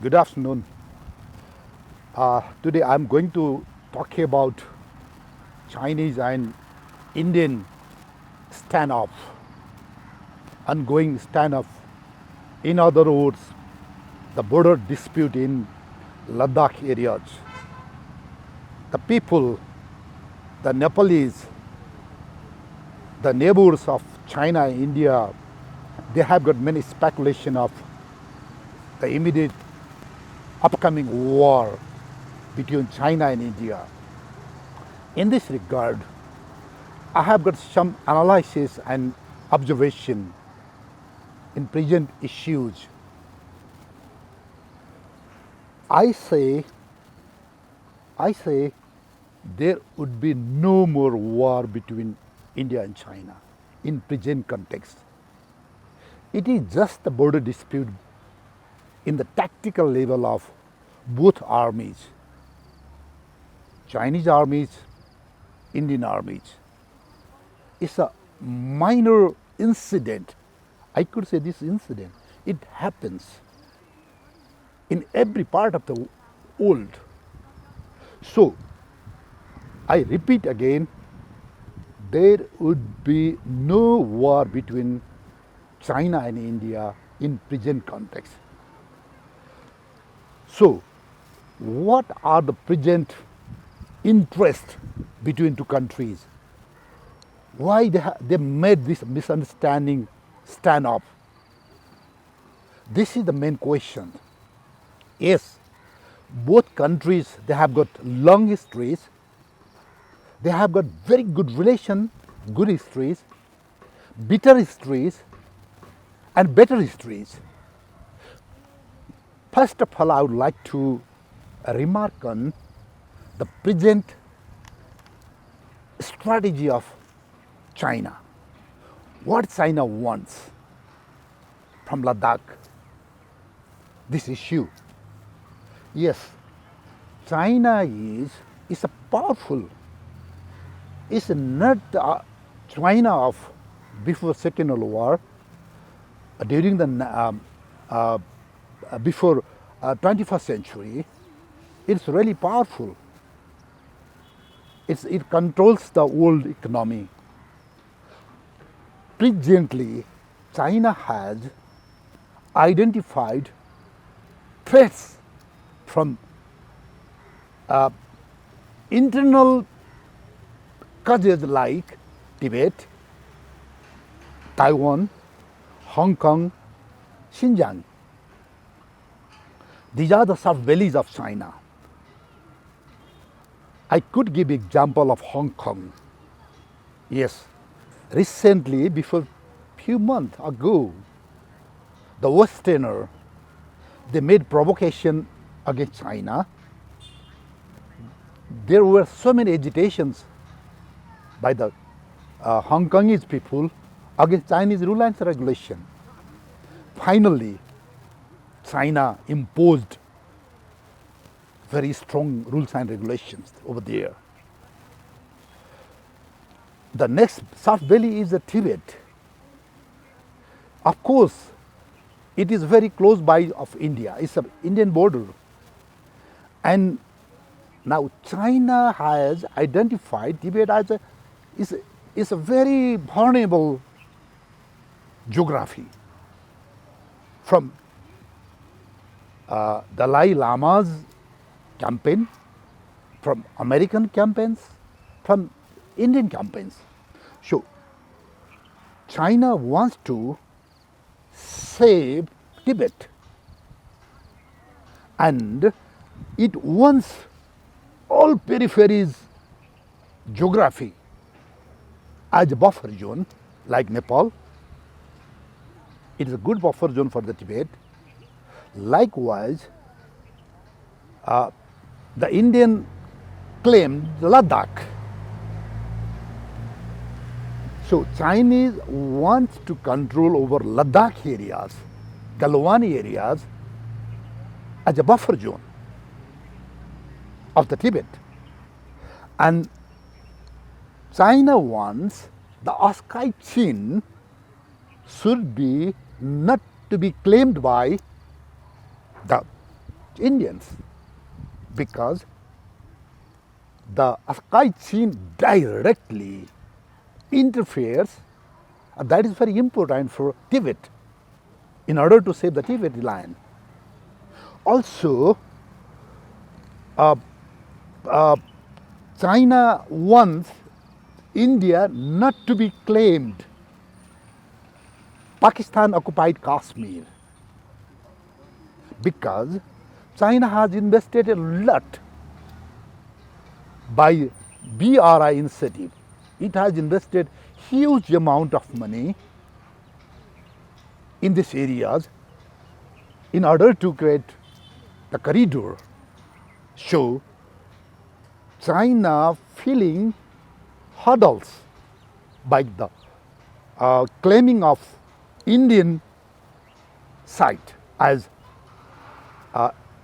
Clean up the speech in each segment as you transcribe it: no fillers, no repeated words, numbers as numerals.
Good afternoon. Today I'm going to talk about Chinese and Indian standoff, ongoing standoff. In other words, the border dispute in Ladakh areas. The people, the Nepalese, the neighbors of China and India, they have got many speculation of the immediate upcoming war between China and India. In this regard, I have got some analysis and observation in present issues. I say there would be no more war between India and China in present context. It is just a border dispute in the tactical level of both armies, Chinese armies, Indian armies. It's a minor incident. I could say this incident. It happens in every part of the world. So, I repeat again, there would be no war between China and India in present context. So, what are the present interests between two countries? Why they made this misunderstanding standoff? This is the main question. Yes, both countries, they have got long histories. They have got very good relation, good histories, bitter histories, and better histories. First of all, I would like to remark on the present strategy of China. What China wants from Ladakh, this issue. Yes, China is a powerful. It's not the China of before Second World War, during the before 21st century. It's really powerful. It controls the world economy. Presently, China has identified threats from internal causes like Tibet, Taiwan, Hong Kong, Xinjiang. These are the soft bellies of China. I could give example of Hong Kong. Yes, recently, before few months ago, the Westerner, they made provocation against China. There were so many agitations by the Hong Kongese people against Chinese rule and regulation. Finally, China imposed very strong rules and regulations over there. The next soft belly is the Tibet. Of course, it is very close by of India. It's an Indian border. And now China has identified Tibet as is a very vulnerable geography. From Dalai Lama's campaign, from American campaigns, from Indian campaigns. So, China wants to save Tibet, and it wants all peripheries geography as a buffer zone, like Nepal. It is a good buffer zone for the Tibet. Likewise, the Indian claimed Ladakh. So Chinese wants to control over Ladakh areas, Galwan areas as a buffer zone of the Tibet. And China wants the Askai Chin should be not to be claimed by the Indians, because the Akai Chin directly interferes, and that is very important for Tibet in order to save the Tibetan land. Also, China wants India not to be claimed Pakistan occupied Kashmir, because China has invested a lot by BRI initiative. It has invested huge amount of money in these areas in order to create the corridor. So China feeling hurdles by the claiming of Indian site as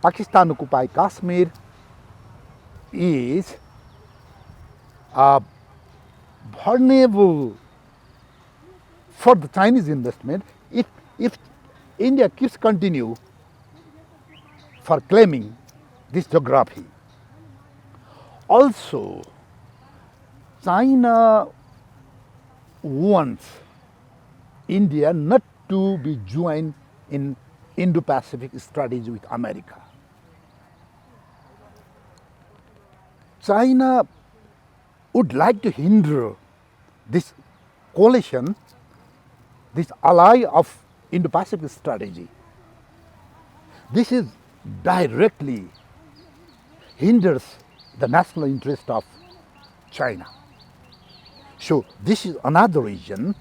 Pakistan occupied Kashmir is vulnerable for the Chinese investment if India keeps continue for claiming this geography. Also, China wants India not to be joined in Indo-Pacific strategy with America. China would like to hinder this coalition, this ally of Indo-Pacific strategy. This is directly hinders the national interest of China. So this is another reason.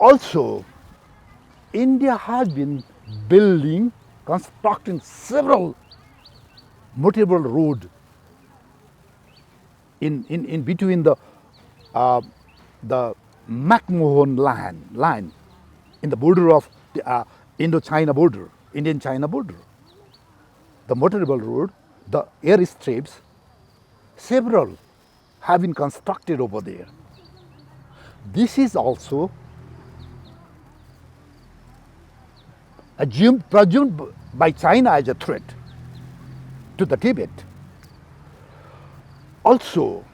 Also, India has been building, constructing several motorable road in between the McMahon line in the border of the Indo-China border, Indian-China border. The motorable road, the airstrips, several have been constructed over there. This is also presumed by China as a threat to the Tibet. Also,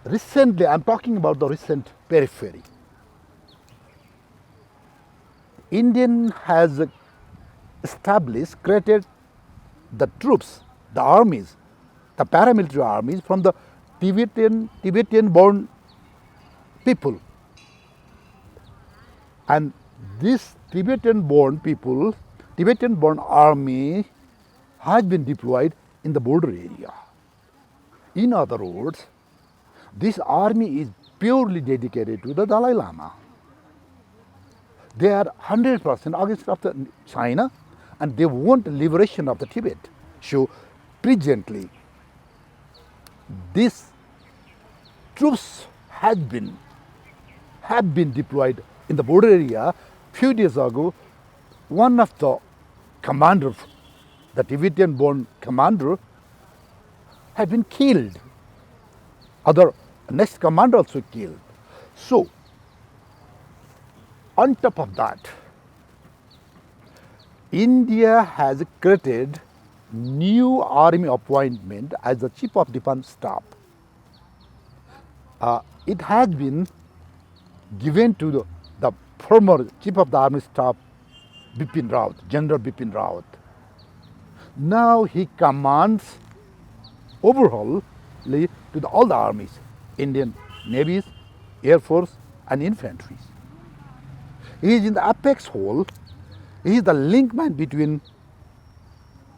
recently, I'm talking about the recent periphery. Indian has established, created the troops, the armies, the paramilitary armies from the Tibetan-born people. And this Tibetan-born people, Tibetan-born army has been deployed in the border area. In other words, this army is purely dedicated to the Dalai Lama. They are 100% against of the China, and they want liberation of the Tibet. So presently, these troops have been deployed in the border area. Few days ago, one of the commanders, the Tibetan-born commander, had been killed. Other next commander also killed. So, on top of that, India has created new army appointment as the Chief of Defence Staff. It has been given to the former Chief of the Army Staff, Bipin Rawat, General Bipin Rawat. Now he commands overhaul to all the armies, Indian navies, air force and infantry. He is in the apex hole. He is the linkman between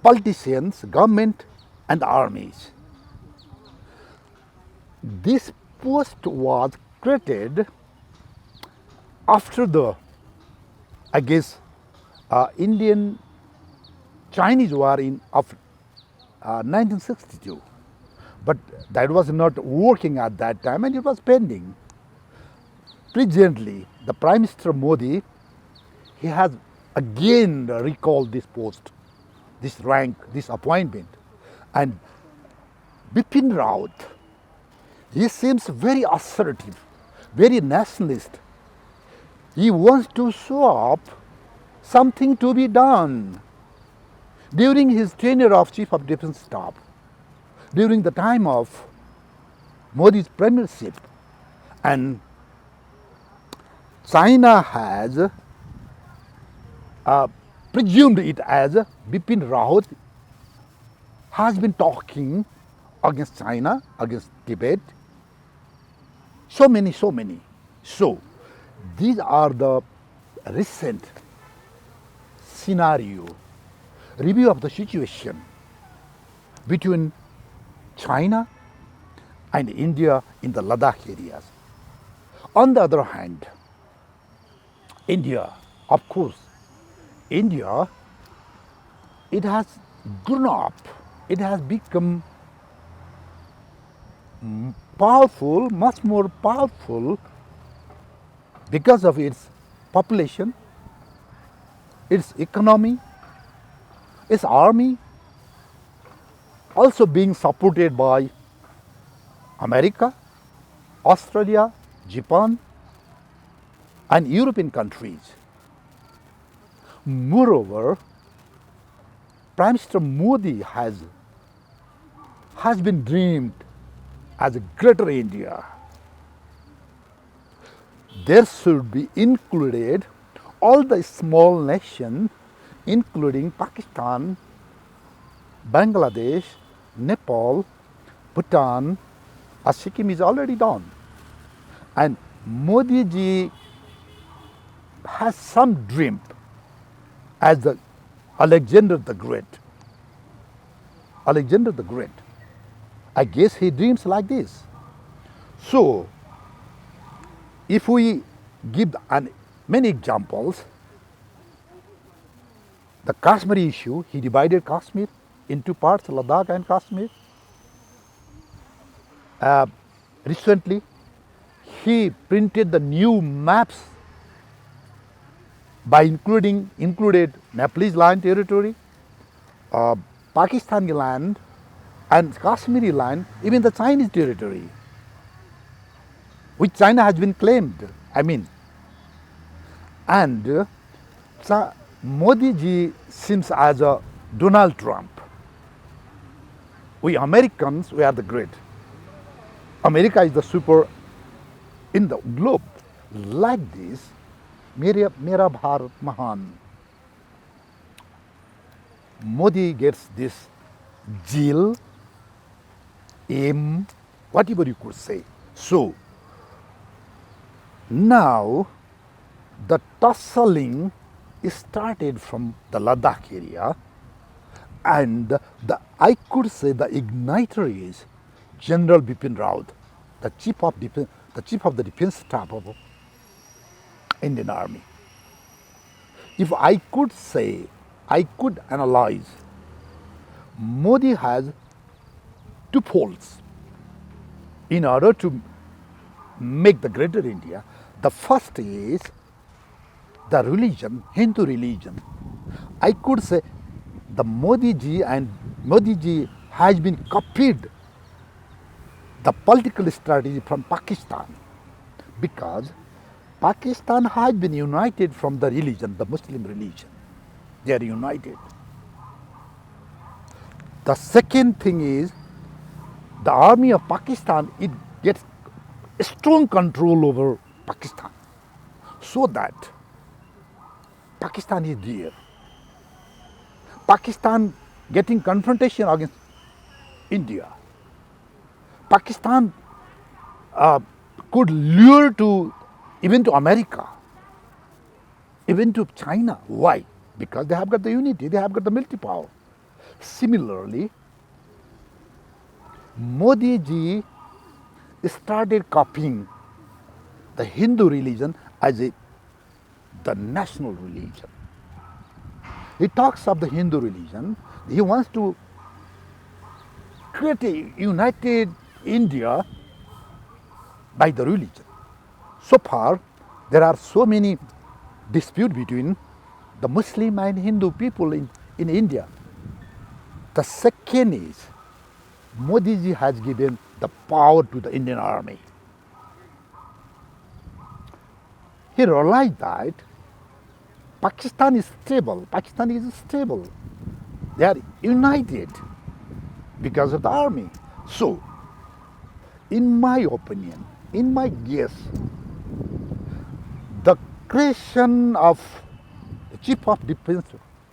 politicians, government and the armies. This post was created after the, I guess, Indian-Chinese war of 1962. But that was not working at that time and it was pending. Presently, the Prime Minister Modi, he has again recalled this post, this rank, this appointment. And Bipin Rawat, he seems very assertive, very nationalist. He wants to show up something to be done. During his tenure of Chief of Defence Staff, during the time of Modi's premiership, and China has presumed it as Bipin Rawat has been talking against China, against Tibet. So many. So these are the recent scenario, review of the situation between China and India in the Ladakh areas. On the other hand, India, of course, India, it has grown up, it has become powerful, much more powerful because of its population, its economy, its army, also being supported by America, Australia, Japan, and European countries. Moreover, Prime Minister Modi has been dreamed as a greater India. There should be included all the small nations, including Pakistan, Bangladesh, Nepal, Bhutan, Sikkim is already done. And Modi ji has some dream as the Alexander the Great. Alexander the Great. I guess he dreams like this. So, if we give many examples, the Kashmir issue, he divided Kashmir into parts, Ladakh and Kashmir. Recently, he printed the new maps by included Nepalese land territory, Pakistani land, and Kashmiri land, even the Chinese territory, which China has been claimed. And Modi ji seems as a Donald Trump. We Americans, we are the great. America is the super in the globe. Like this, Mera Bharat Mahan. Modi gets this zeal, aim, whatever you could say. So, now the tussling started from the Ladakh area, and I could say the igniter is General Bipin Rawat, the chief of the defense staff of Indian Army. If I could say, I could analyze, Modi has two poles in order to make the greater India. The first is the religion, Hindu religion. I could say the Modi ji has been copied the political strategy from Pakistan, because Pakistan has been united from the religion, the Muslim religion. They are united. The second thing is the army of Pakistan, it gets strong control over Pakistan, so that Pakistan is there. Pakistan getting confrontation against India. Pakistan could lure even to America, even to China. Why? Because they have got the unity, they have got the military power. Similarly, Modi ji started copying the Hindu religion as the national religion. He talks of the Hindu religion. He wants to create a united India by the religion. So far, there are so many disputes between the Muslim and Hindu people in India. The second is, Modi ji has given the power to the Indian Army. He realized that Pakistan is stable. They are united because of the army. So, in my opinion, in my guess, the creation of the chief of defense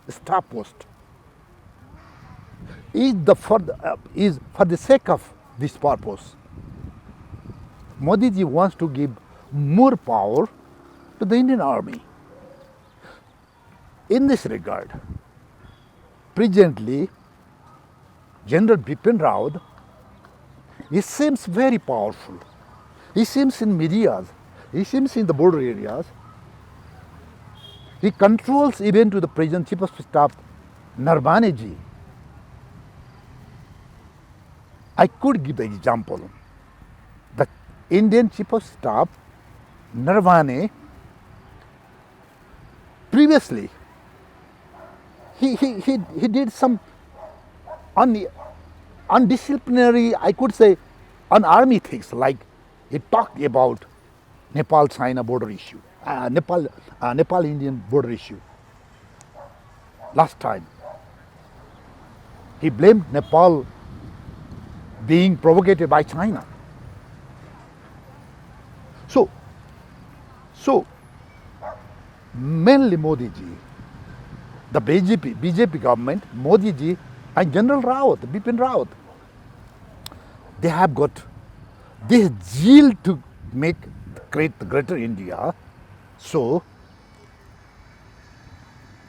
staff post is for the sake of this purpose. Modi ji wants to give more power to the Indian Army. In this regard, presently, General Bipin Rawat, he seems very powerful. He seems in medias, he seems in the border areas. He controls even to the present Chief of Staff, Narvane ji. I could give the example. The Indian Chief of Staff, Narvane, previously, he did some undisciplinary, I could say, un-army things, like he talked about Nepal-China border issue, Nepal-Indian border issue. Last time, he blamed Nepal being provocated by China. So mainly Modi ji, the BJP government, Modi ji and General Rawat, Bipin Rawat, they have got this zeal to create the greater India. So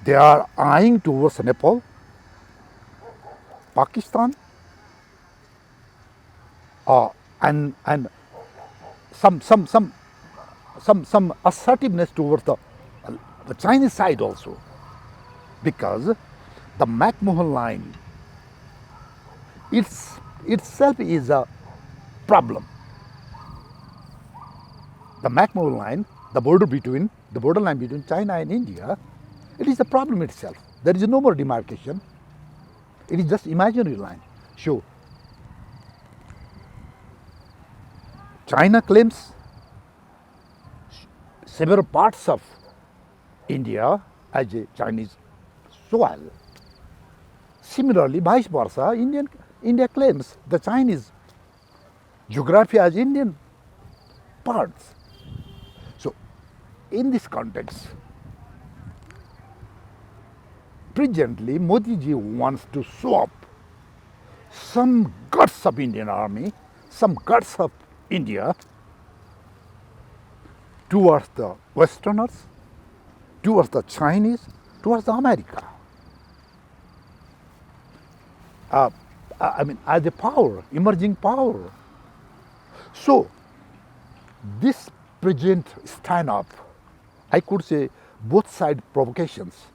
they are eyeing towards Nepal, Pakistan, and some assertiveness towards the Chinese side also, because the McMahon line itself is a problem. The McMahon line, the borderline between China and India, it is a problem itself. There is no more demarcation. It is just imaginary line. So China claims several parts of India as a Chinese soil. Similarly, vice versa, India claims the Chinese geography as Indian parts. So, in this context, presently Modi ji wants to show up some guts of Indian Army, some guts of India towards the Westerners, towards the Chinese, towards the America. As a power, emerging power. So, this present stand-up, I could say both side provocations,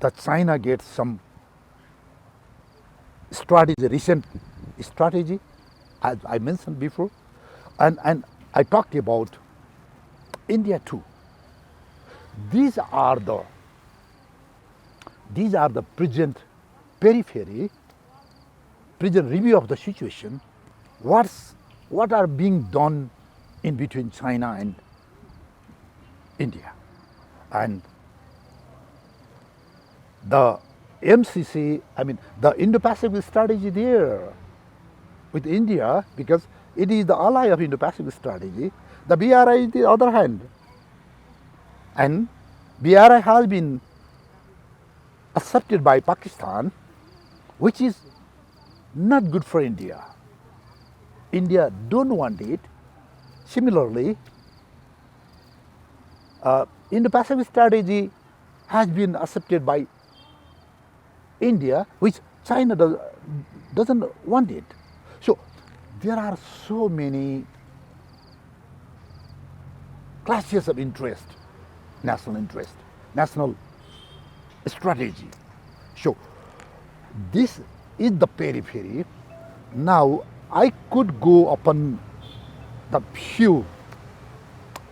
that China gets some strategy, recent strategy, as I mentioned before, and I talked about India too. These are the present periphery, present review of the situation. What are being done in between China and India, and the MCC, the Indo-Pacific strategy there with India, because it is the ally of Indo-Pacific strategy. The BRI is the other hand, and BRI has been accepted by Pakistan, which is not good for India. India don't want it. Similarly, Indo-Pacific strategy has been accepted by India, which China doesn't want it. So there are so many clashes of interest, national strategy. So this is the periphery. Now I could go upon the few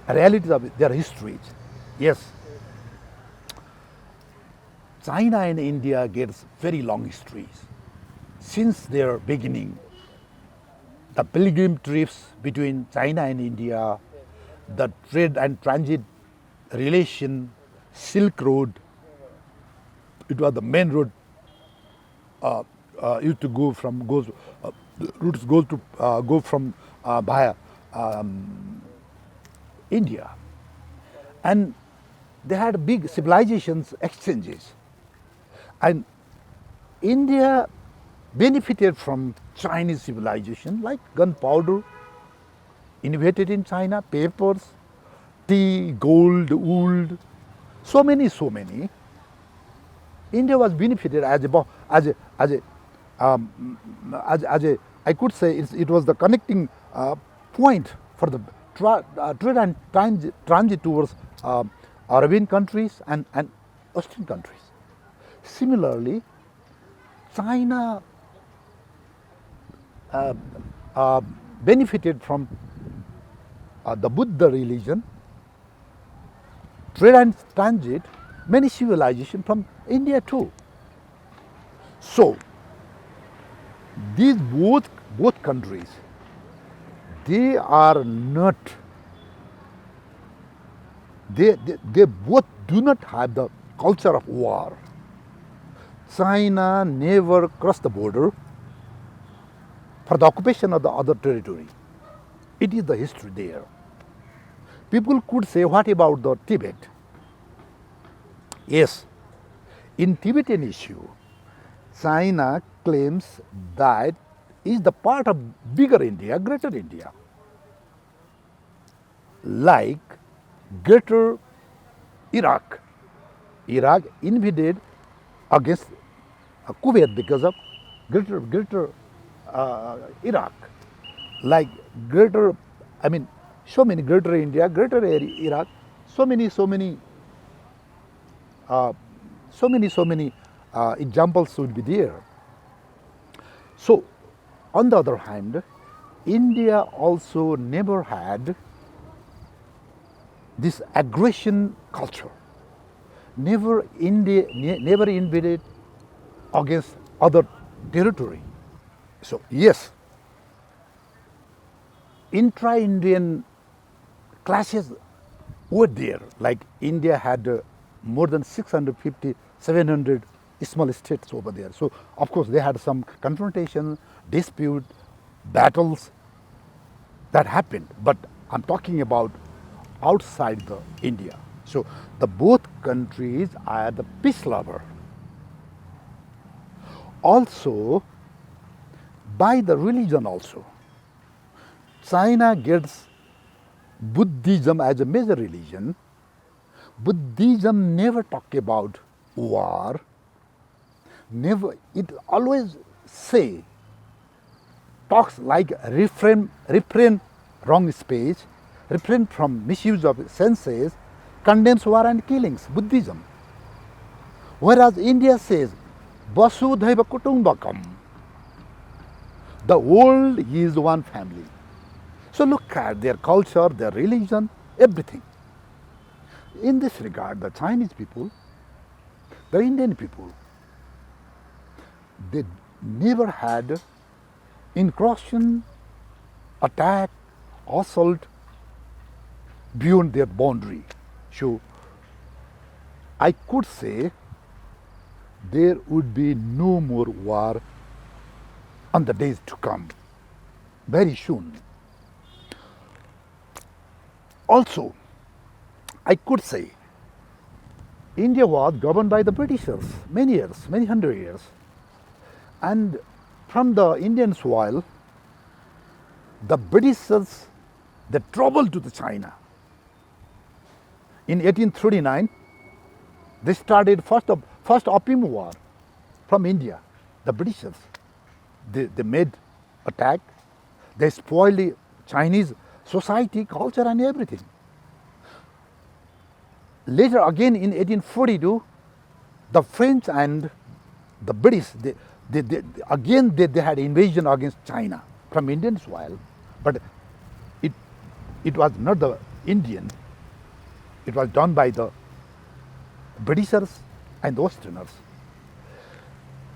realities of their histories. Yes, China and India gets very long histories. Since their beginning, the pilgrim trips between China and India, the trade and transit relation, Silk Road, It was the main road used to go from routes go from via India, and they had big civilizations exchanges, and India benefited from Chinese civilization like gunpowder innovated in China, papers, tea, gold, wool, so many. India was benefited as a I could say it was the connecting point for the trade and transit towards Arabian countries and Western countries. Similarly, China benefited from the Buddha religion, trade and transit, many civilizations from India too. So these both countries, they are not, they both do not have the culture of war. China never crossed the border for the occupation of the other territory. It is the history there. People could say, what about the Tibet? Yes, in Tibetan issue, China claims that is the part of bigger India, greater India. Like greater Iraq. Iraq invaded against Kuwait because of greater Iraq. Like greater, I mean, so many greater India, greater Iraq, so many examples would be there. So, on the other hand, India also never had this aggression culture. Never invaded against other territory. So yes, intra-Indian clashes were there. Like India had more than 650, 700 small states over there. So of course they had some confrontation, dispute, battles that happened. But I'm talking about outside the India. So the both countries are the peace lover. Also, by the religion also, China gets Buddhism as a major religion. Buddhism never talk about war. Never, it always talks like refrain wrong speech, refrain from misuse of senses, condemns war and killings, Buddhism. Whereas India says, Vasudhaiva Kutumbakam, the world is one family. So look at their culture, their religion, everything. In this regard, the Chinese people, the Indian people, they never had incursion, attack, assault beyond their boundary. So I could say there would be no more war on the days to come, very soon. Also, I could say India was governed by the Britishers many years, many hundred years. And from the Indian soil, the Britishers, they traveled to the China. In 1839, they started first Opium War from India. The Britishers, they made attack, they spoiled the Chinese society, culture and everything. Later again in 1842, the French and the British, they had invasion against China from Indian soil, but it was not the Indian, it was done by the Britishers and the Westerners.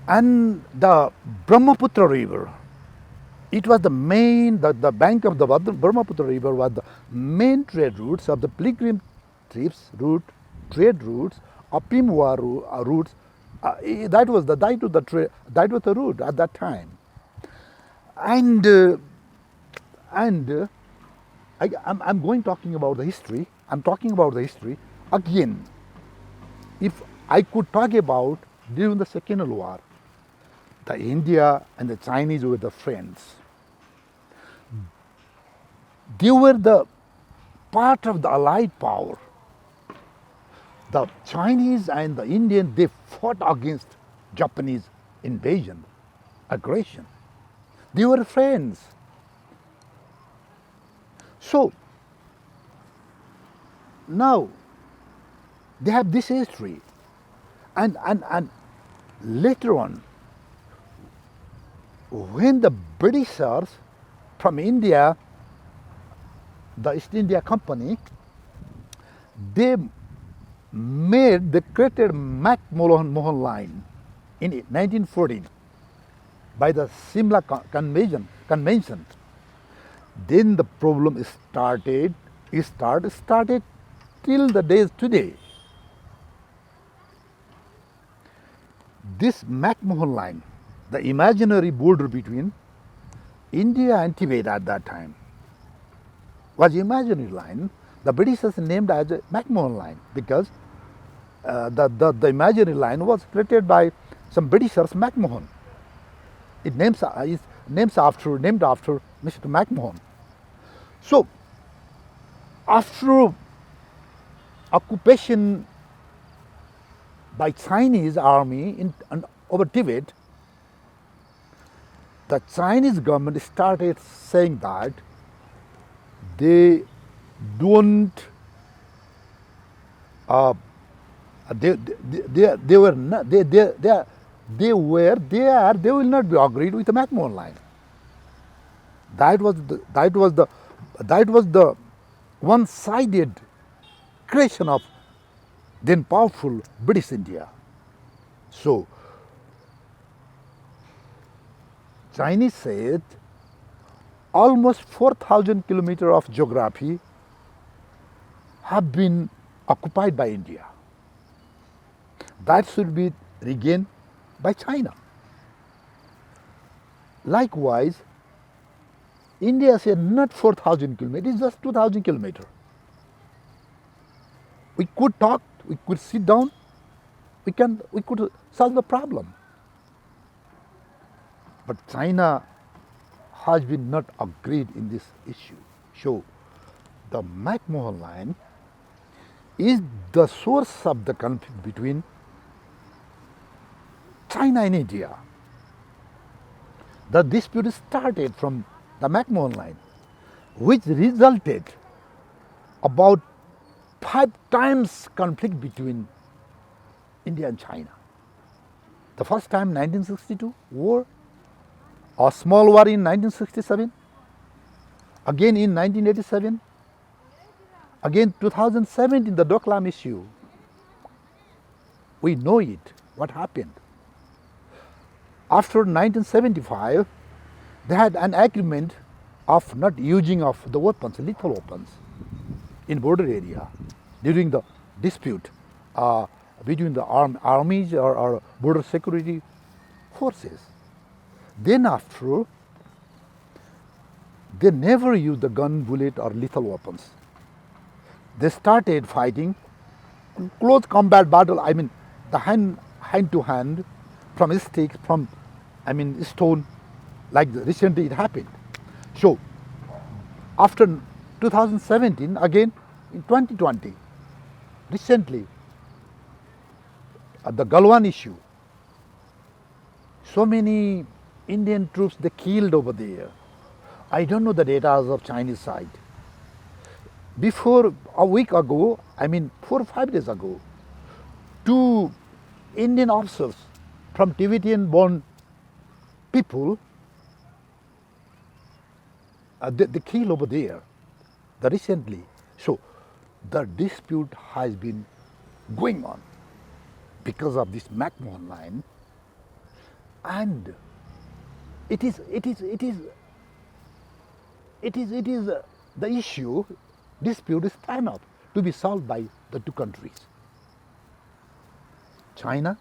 And the Brahmaputra River, it was the main, the bank of the Brahmaputra River was the main trade routes of the pilgrim trips, trade routes, opium war routes That was the route at that time, and I'm going talking about the history. I'm talking about the history again. If I could talk about during the Second World War, the India and the Chinese were the friends. They were the part of the Allied power. The Chinese and the Indian, they fought against Japanese invasion, aggression. They were friends. So now they have this history, and later on, when the Britishers from India, the East India Company, they created Mac-Mahon line in 1914 by the Simla Convention. Then the problem started till the days today. This Mac-Mahon line, the imaginary border between India and Tibet at that time, was imaginary line. The Britishers named as a Mac-Mahon line because the imaginary line was created by some Britishers, Mac-Mahon. It named after Mr. Mac-Mahon. So after occupation by Chinese army over Tibet, the Chinese government started saying that they don't they will not be agreed with the Mac-Mahon line. That was the one-sided creation of then powerful British India. So Chinese said almost 4,000 kilometers of geography have been occupied by India. That should be regained by China. Likewise, India said not 4,000 kilometers, it's just 2,000 kilometers. We could talk, we could sit down, we could solve the problem. But China has been not agreed in this issue. So the Mac-Mahon line is the source of the conflict between China and India. The dispute started from the Mac-Mahon line, which resulted about 5 times conflict between India and China. The first time 1962 war, a small war in 1967, again in 1987, again 2017 the Doklam issue. We know it, what happened. After 1975, they had an agreement of not using of the weapons, lethal weapons, in border area during the dispute between the armies or border security forces. Then after, they never used the gun, bullet or lethal weapons. They started fighting close combat battle, I mean the hand to hand, from sticks, from stone, like recently it happened. So after 2017, again in 2020, recently the Galwan issue, so many Indian troops they killed over there. I don't know the data of Chinese side. Before a week ago, 4 or 5 days ago, 2 Indian officers from Tibetan-born people, they killed over there, recently. So the dispute has been going on because of this Mac-Mahon line, and it is the issue, dispute is time out to be solved by the 2 countries, China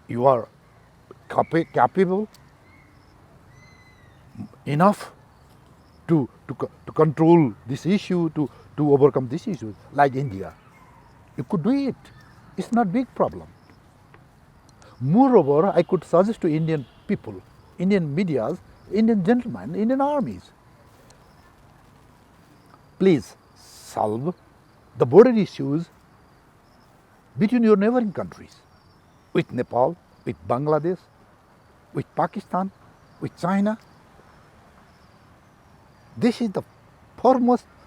you are capable enough to control this issue, to overcome this issue, like India. You could do it. It's not big problem. Moreover, I could suggest to Indian people, Indian medias, Indian gentlemen, Indian armies, please solve the border issues between your neighboring countries, with Nepal, with Bangladesh, with Pakistan, with China. This is the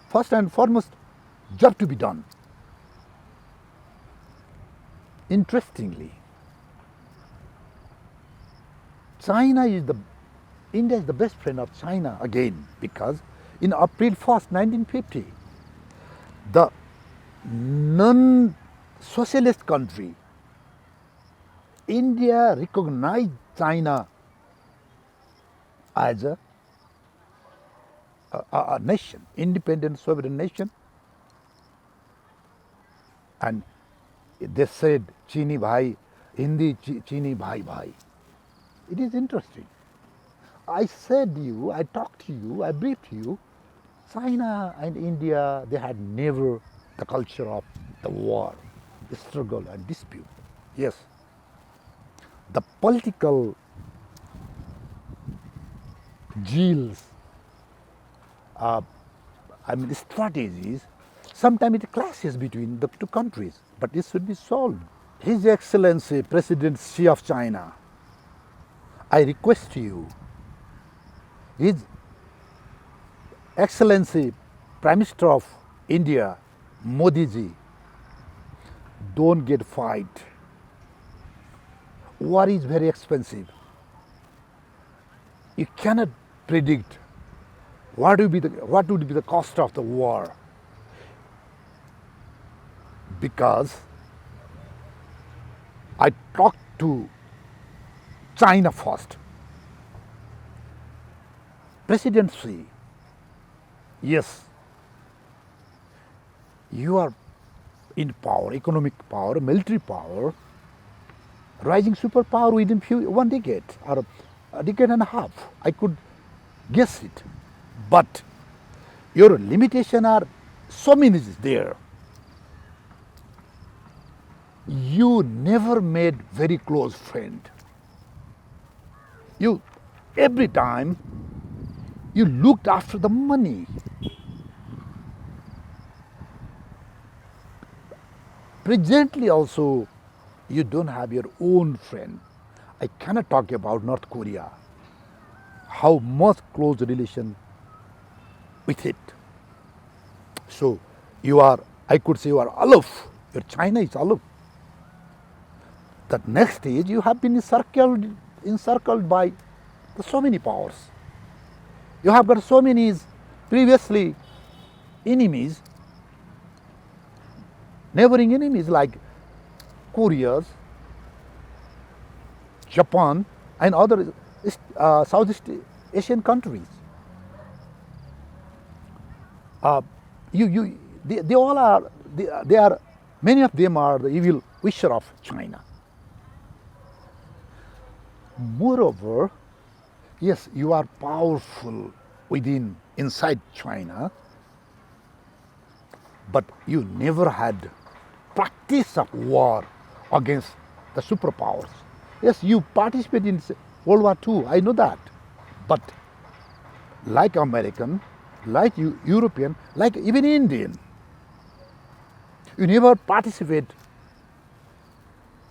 first and foremost job to be done. Interestingly, India is the best friend of China again, because in April 1st, 1950, the non-socialist country, India recognized China as a nation, independent sovereign nation, and they said, Chini bhai, Hindi Chini bhai bhai. It is interesting. I said you, I talked to you, I briefed you, China and India, they had never the culture of the war, the struggle and dispute. Yes, the political deals, strategies, sometimes it clashes between the two countries, but it should be solved. His Excellency President Xi of China, I request you, His Excellency Prime Minister of India, Modi ji, don't get fight. War is very expensive. You cannot predict what would be the cost of the war, because I talked to China first. President Xi, yes, you are in power, economic power, military power, rising superpower within 1 decade or a decade and a half. I could guess it. But your limitation are so many there. You never made very close friend. You, every time, you looked after the money. Presently also, you don't have your own friend. I cannot talk about North Korea, how much close relation with it. So you are, I could say you are aloof. Your China is aloof. The next stage, you have been encircled by so many powers. You have got so many previously enemies, neighboring enemies like Korea, Japan, and other Southeast Asian countries. They all are, they are, many of them are the evil wisher of China. Moreover, yes, you are powerful inside China, but you never had practice of war against the superpowers. Yes, you participated in World War II, I know that. But like American, like European, like even Indian, you never participate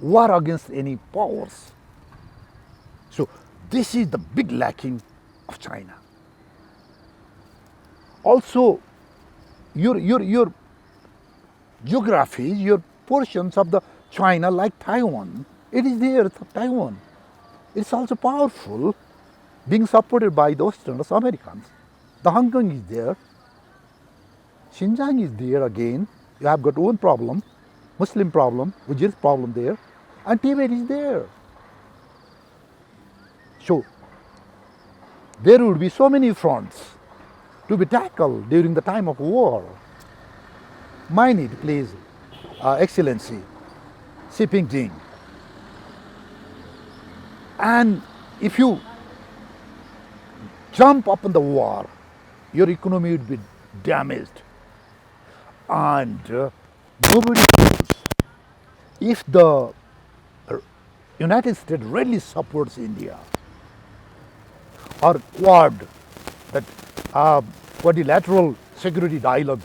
war against any powers. So this is the big lacking of China. Also, your geography, your portions of the China, like Taiwan, it is there, Taiwan. It's also powerful, being supported by the Westerners, Americans. The Hong Kong is there, Xinjiang is there again. You have got own problem, Muslim problem, Ujjir problem there, and Tibet is there. So there would be so many fronts to be tackled during the time of war. Mind it, please, Excellency Xi Jinping. And if you jump up in the war, your economy would be damaged. And nobody knows if the United States really supports India or Quad, that quadrilateral security dialogue.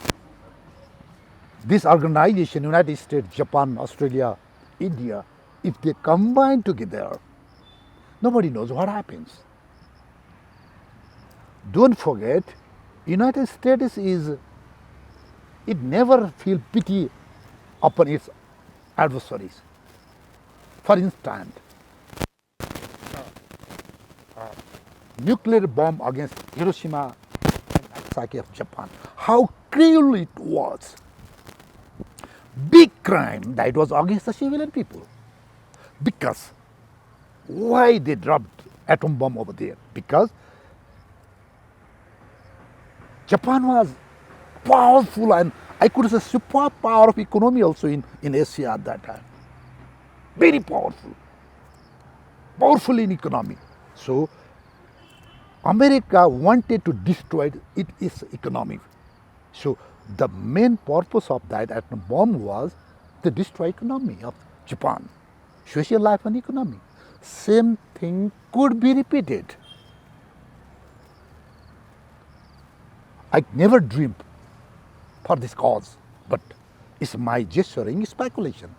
This organization, United States, Japan, Australia, India, if they combine together, nobody knows what happens. Don't forget, United States it never feel pity upon its adversaries. For instance, nuclear bomb against Hiroshima and Nagasaki of Japan. How cruel it was. Big crime that was against the civilian people. Because why they dropped atom bomb over there? Because Japan was powerful, and I could say super power of economy also in Asia at that time. Very powerful. Powerful in economy. So America wanted to destroy its economy. So the main purpose of that atom bomb was to destroy economy of Japan, social life and economy. Same thing could be repeated. I never dreamed for this cause, but it's my gesturing speculation.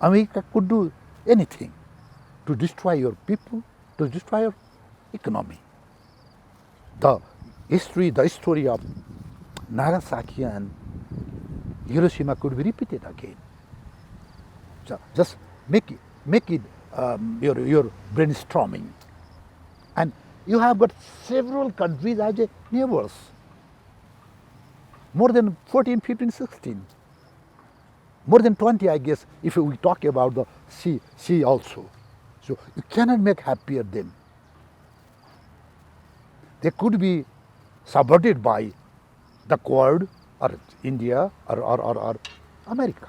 America could do anything to destroy your people, to destroy your economy. The story of Nagasaki and Hiroshima could be repeated again. So just make it your brainstorming, and you have got several countries as a neighbors. More than 14, 15, 16. More than 20, I guess, if we talk about the sea also. So you cannot make happier them. They could be subverted by the Quad or India or America.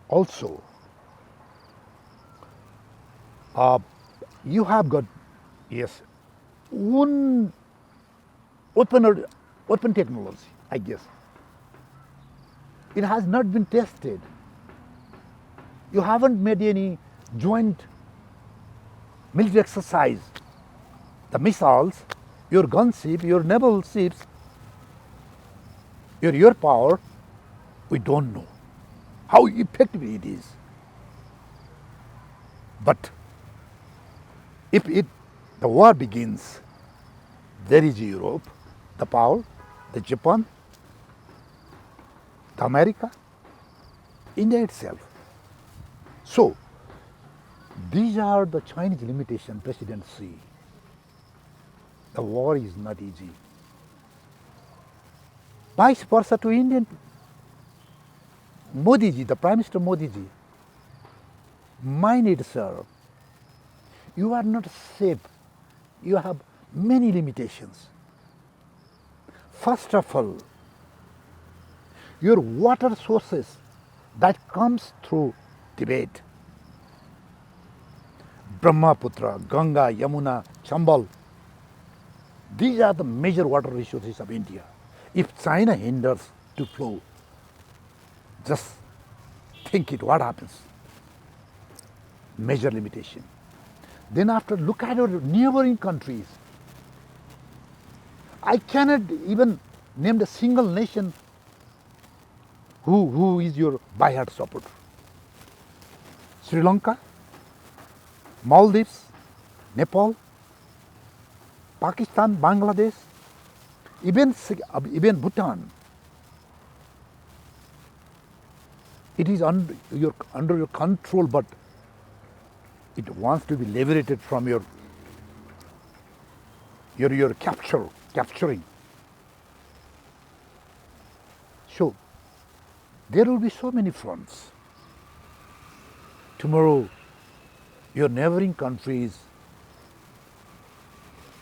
Also, you have got, yes, one open technology, I guess. It has not been tested. You haven't made any joint military exercise. The missiles, your gunship, your naval ships, your power, we don't know how effective it is. But if the war begins, there is Europe, the power, the Japan, the America, India itself. So these are the Chinese limitation President Xi. The war is not easy. Vice versa to Indian Modi ji, the Prime Minister Modi ji. Mind it, sir. You are not safe. You have many limitations. First of all, your water sources that comes through Tibet, Brahmaputra, Ganga, Yamuna, Chambal, these are the major water resources of India. If China hinders to flow, just think it, what happens? Major limitation. Then after, look at your neighboring countries. I cannot even name a single nation who is your by-heart supporter. Sri Lanka, Maldives, Nepal, Pakistan, Bangladesh, even Bhutan. It is under your control, but it wants to be liberated from your capturing. So there will be so many fronts. Tomorrow, your neighboring countries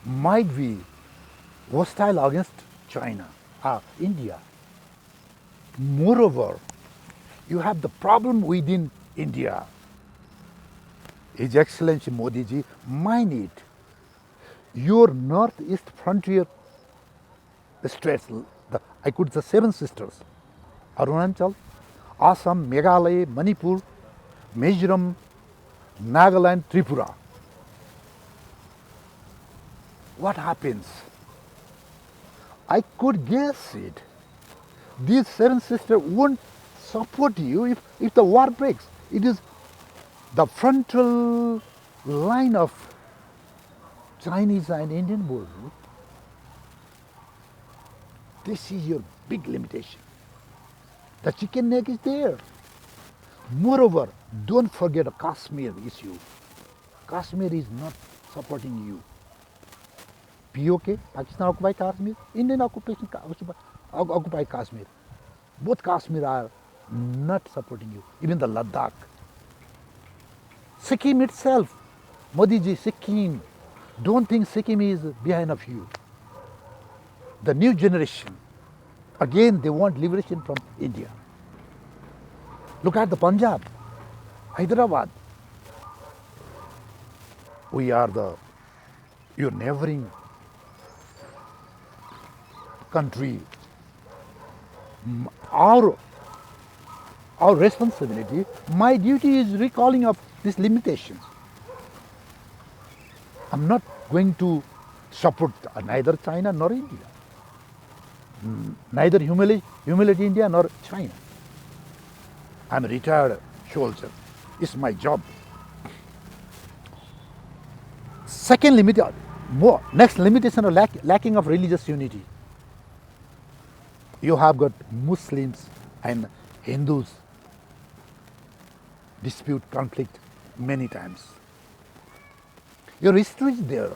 might be hostile against China, India. Moreover, you have the problem within India. His Excellency Modi ji, mine it. Your northeast frontier states, I could say seven sisters, Arunachal, Assam, Meghalaya, Manipur, Mizoram, Nagaland, Tripura. What happens? I could guess it. These seven sisters won't support you if the war breaks. It is the frontal line of Chinese and Indian border. This is your big limitation. The chicken neck is there. Moreover, don't forget the Kashmir issue. Kashmir is not supporting you. POK, Pakistan occupied Kashmir, Indian occupation occupied Kashmir. Both Kashmir are not supporting you, even the Ladakh. Sikkim itself, Modi ji, Sikkim, don't think Sikkim is behind of you. The new generation, again they want liberation from India. Look at the Punjab, Hyderabad. We are your neighboring country. Our responsibility, my duty is recalling of these limitations. I'm not going to support neither China nor India, neither humiliate India nor China. I'm a retired soldier. It's my job. Second next limitation of lacking of religious unity. You have got Muslims and Hindus dispute, conflict many times. Your history is there.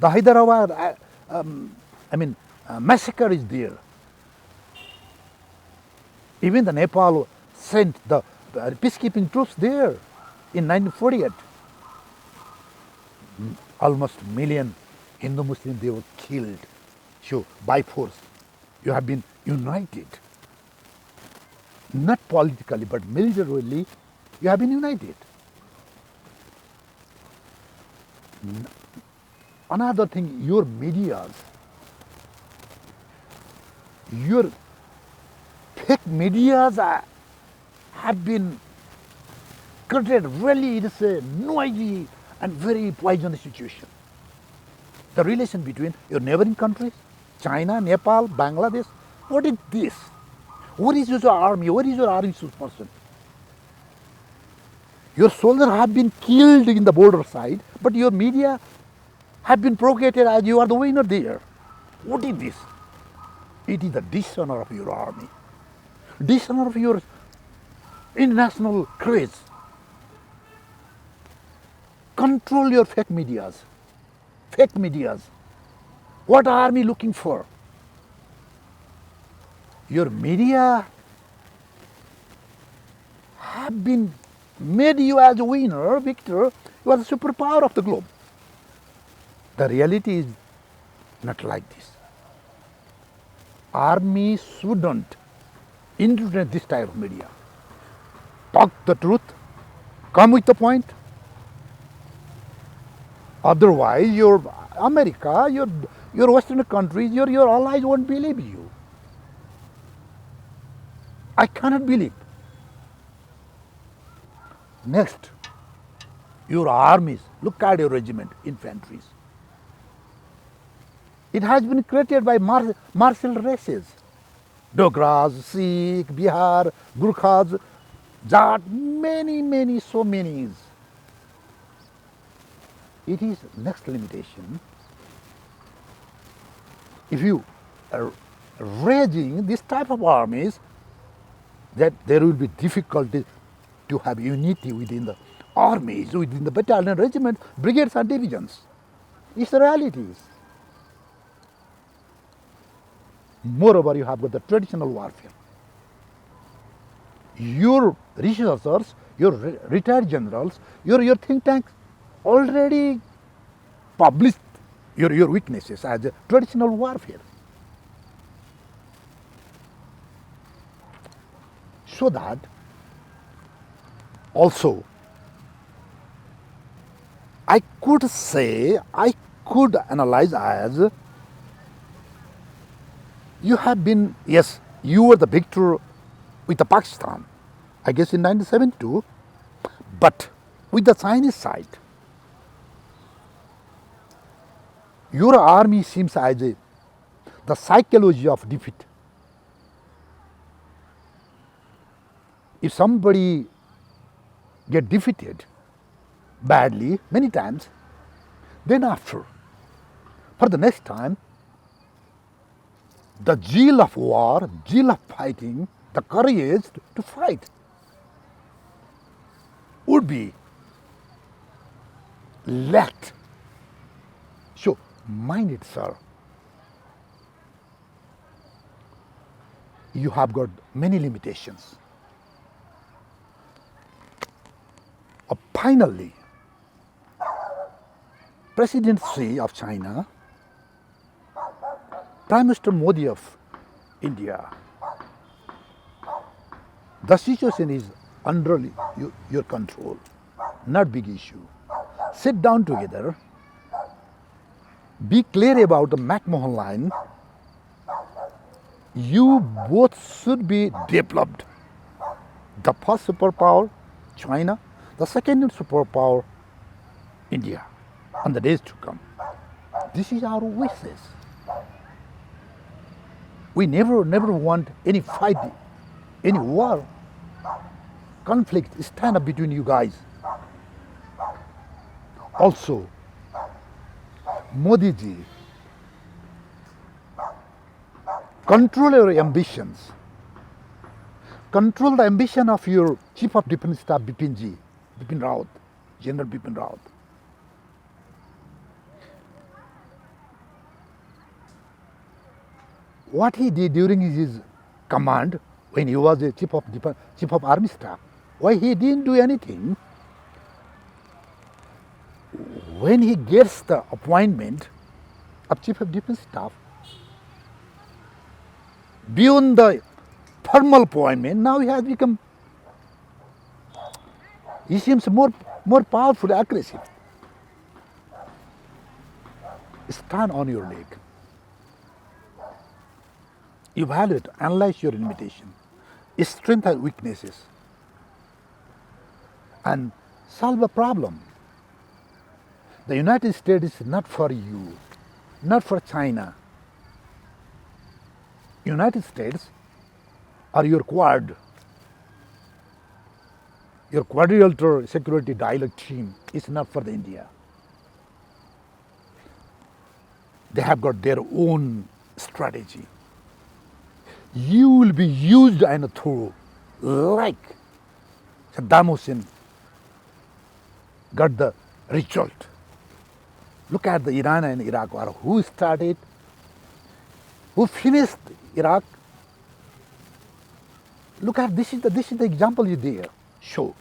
The Hyderabad, massacre is there. Even the Nepal sent the peacekeeping troops there in 1948. Almost million Hindu Muslims, they were killed. So by force, you have been united. Not politically, but militarily, you have been united. Another thing, your medias, your fake medias have been created. Really, it is a noisy and very poisonous situation. The relation between your neighboring countries, China, Nepal, Bangladesh, what is this? What is your army? What is your army person? Your soldiers have been killed in the border side, but your media have been propagated as you are the winner there. What is this? It is the dishonor of your army, dishonor of your international craze. Control your fake medias. Fake medias. What army looking for? Your media have been made you as a winner, victor. You are the superpower of the globe. The reality is not like this. Army shouldn't introduce this type of media. Talk the truth, come with the point. Otherwise, your America, your Western countries, your allies won't believe you. I cannot believe. Next, your armies, look at your regiment, infantries. It has been created by martial races. Dogras, Sikh, Bihar, Gurkhas, Jat, many, so many. It is next limitation. If you are raising this type of armies, that there will be difficulty to have unity within the armies, within the battalion, regiments, brigades and divisions. It's the realities. Moreover, you have got the traditional warfare. Your researchers, your retired generals, your think tanks already published your weaknesses as a traditional warfare. So that also I could say, I could analyze as you have been, yes, you were the victor with the Pakistan, I guess in 1972, but with the Chinese side, your army seems as the psychology of defeat. If somebody get defeated badly many times, then after, for the next time, the zeal of war, zeal of fighting, the courage to fight would be lacked. So, mind it, sir. You have got many limitations. Finally, Presidency of China, Prime Minister Modi of India, the situation is under your control, not big issue. Sit down together, be clear about the McMahon line. You both should be developed. The first superpower, China, the second superpower, India, in the days to come. This is our wishes. We never want any fight, any war, conflict, stand up between you guys. Also, Modi ji, control your ambitions. Control the ambition of your Chief of Defence Staff, Bipin Rawat, General Bipin Rawat. What he did during his command, when he was a Chief of Army Staff, why he didn't do anything? When he gets the appointment of Chief of Defence Staff, beyond the formal appointment, now he has become, he seems more powerful, aggressive. Stand on your leg. Evaluate, analyze your limitation, strengths and weaknesses, and solve a problem. The United States is not for you, not for China. United States are your quadrilateral security dialogue team is not for the India. They have got their own strategy. You will be used and through like Saddam Hussein got the result. Look at the Iran and Iraq war. Who started? Who finished Iraq? Look at this is the example you there show.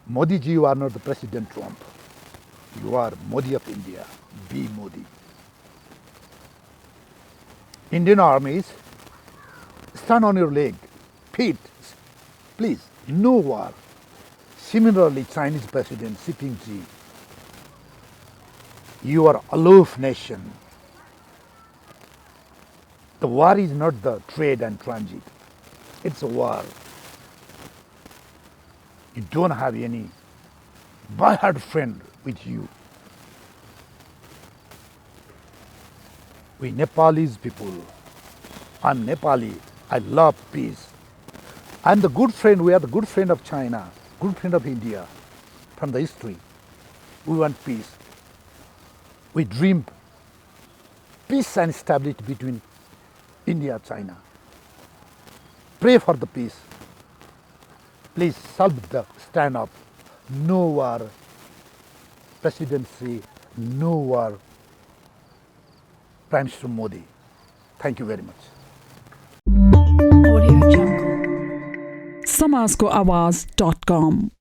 Modi ji, you are not the President Trump. You are Modi of India. Be Modi. Indian armies, stand on your leg, feet, please, no war. Similarly, Chinese President Xi Jinping, you are aloof nation. The war is not the trade and transit, it's a war. You don't have any by-heart friend with you. We Nepalese people, I'm Nepali, I love peace. I'm the good friend, we are the good friend of China, good friend of India from the history. We want peace. We dream peace and stability between India and China. Pray for the peace. Please solve the stand up. No war. Presidency, no war. Prime Minister Modi. Thank you very much. Samajkoawaj.com